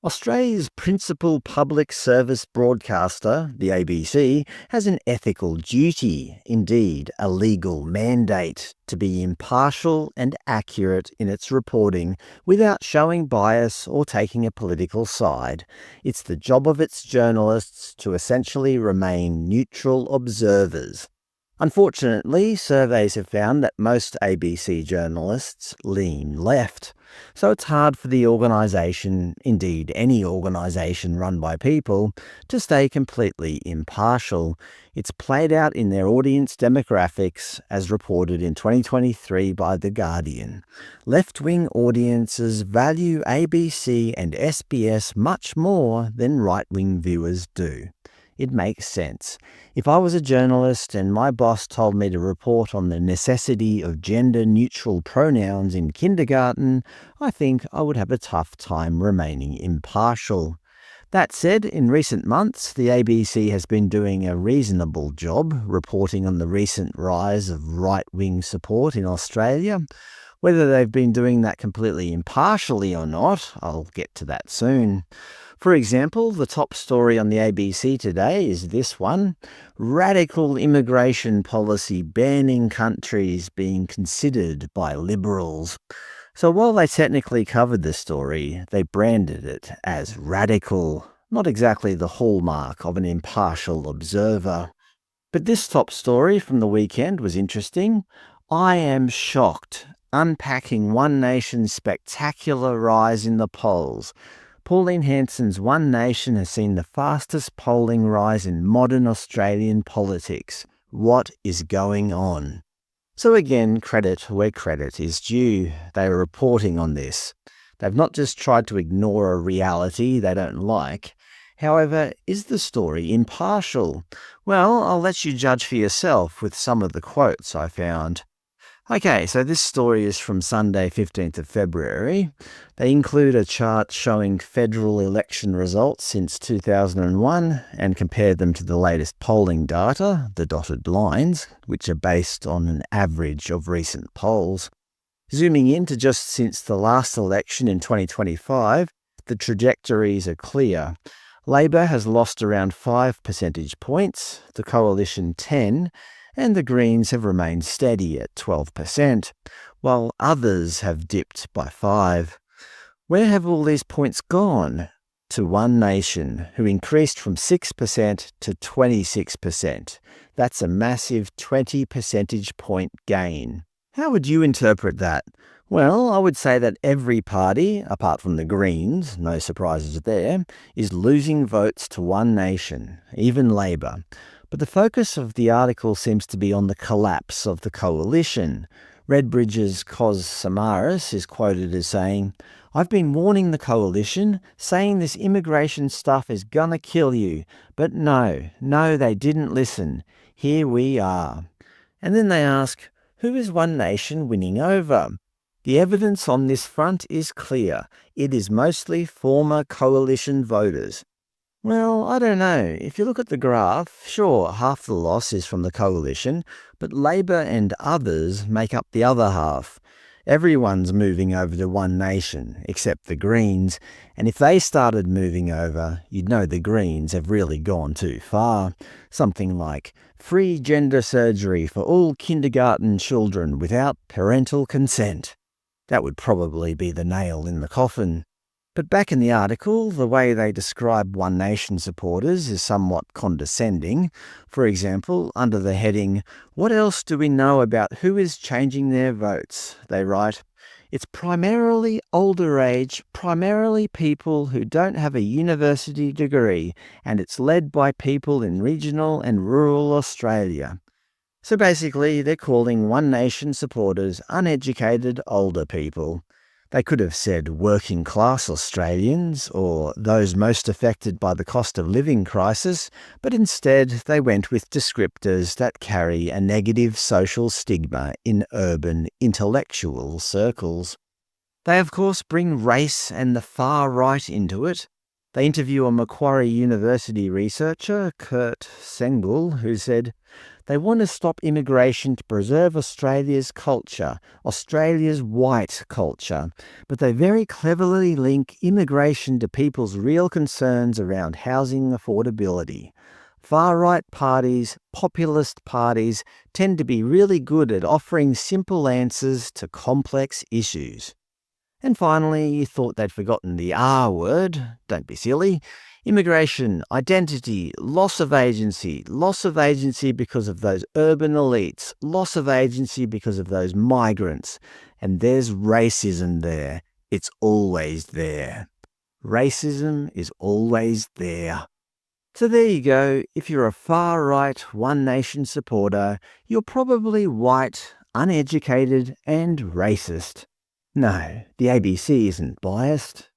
Australia's principal public service broadcaster, the ABC, has an ethical duty, indeed a legal mandate, to be impartial and accurate in its reporting without showing bias or taking a political side. It's the job of its journalists to essentially remain neutral observers. Unfortunately, surveys have found that most ABC journalists lean left. So it's hard for the organisation, indeed any organisation run by people, to stay completely impartial. It's played out in their audience demographics, as reported in 2023 by The Guardian. Left-wing audiences value ABC and SBS much more than right-wing viewers do. It makes sense. If I was a journalist and my boss told me to report on the necessity of gender-neutral pronouns in kindergarten, I think I would have a tough time remaining impartial. That said, in recent months, the ABC has been doing a reasonable job reporting on the recent rise of right-wing support in Australia. Whether they've been doing that completely impartially or not, I'll get to that soon. For example, the top story on the ABC today is this one: radical immigration policy banning countries being considered by Liberals. So while they technically covered the story, they branded it as radical, not exactly the hallmark of an impartial observer. But this top story from the weekend was interesting. I am shocked. Unpacking One Nation's spectacular rise in the polls. Pauline Hanson's One Nation has seen the fastest polling rise in modern Australian politics. What is going on? So again, credit where credit is due. They are reporting on this. They've not just tried to ignore a reality they don't like. However, is the story impartial? Well, I'll let you judge for yourself with some of the quotes I found. Okay, so this story is from Sunday, 15th of February. They include a chart showing federal election results since 2001 and compare them to the latest polling data, the dotted lines, which are based on an average of recent polls. Zooming in to just since the last election in 2025, the trajectories are clear. Labor has lost around 5 percentage points, the Coalition 10, and the Greens have remained steady at 12%, while others have dipped by 5. Where have all these points gone? To One Nation, who increased from 6% to 26%. That's a massive 20 percentage point gain. How would you interpret that? Well, I would say that every party, apart from the Greens, no surprises there, is losing votes to One Nation, even Labor. But the focus of the article seems to be on the collapse of the coalition. Redbridge's Cos Samaras is quoted as saying, "I've been warning the coalition, saying this immigration stuff is gonna kill you. But no, they didn't listen. Here we are." And then they ask, who is One Nation winning over? The evidence on this front is clear. It is mostly former coalition voters. Well, I don't know. If you look at the graph, sure, half the loss is from the coalition, but Labor and others make up the other half. Everyone's moving over to One Nation, except the Greens, and if they started moving over, you'd know the Greens have really gone too far. Something like free gender surgery for all kindergarten children without parental consent. That would probably be the nail in the coffin. But back in the article, the way they describe One Nation supporters is somewhat condescending. For example, under the heading, "What else do we know about who is changing their votes?" they write, "It's primarily older age, primarily people who don't have a university degree, and it's led by people in regional and rural Australia." So basically, they're calling One Nation supporters uneducated older people. They could have said working-class Australians or those most affected by the cost of living crisis, but instead they went with descriptors that carry a negative social stigma in urban intellectual circles. They of course bring race and the far right into it. They interview a Macquarie University researcher, Kurt Sengel, who said, they want to stop immigration to preserve Australia's culture, Australia's white culture, but they very cleverly link immigration to people's real concerns around housing affordability. Far-right parties, populist parties, tend to be really good at offering simple answers to complex issues. And finally, you thought they'd forgotten the R word. Don't be silly. Immigration, identity, loss of agency because of those urban elites, loss of agency because of those migrants. And there's racism there. It's always there. Racism is always there. So there you go. If you're a far-right One Nation supporter, you're probably white, uneducated and racist. No, the ABC isn't biased.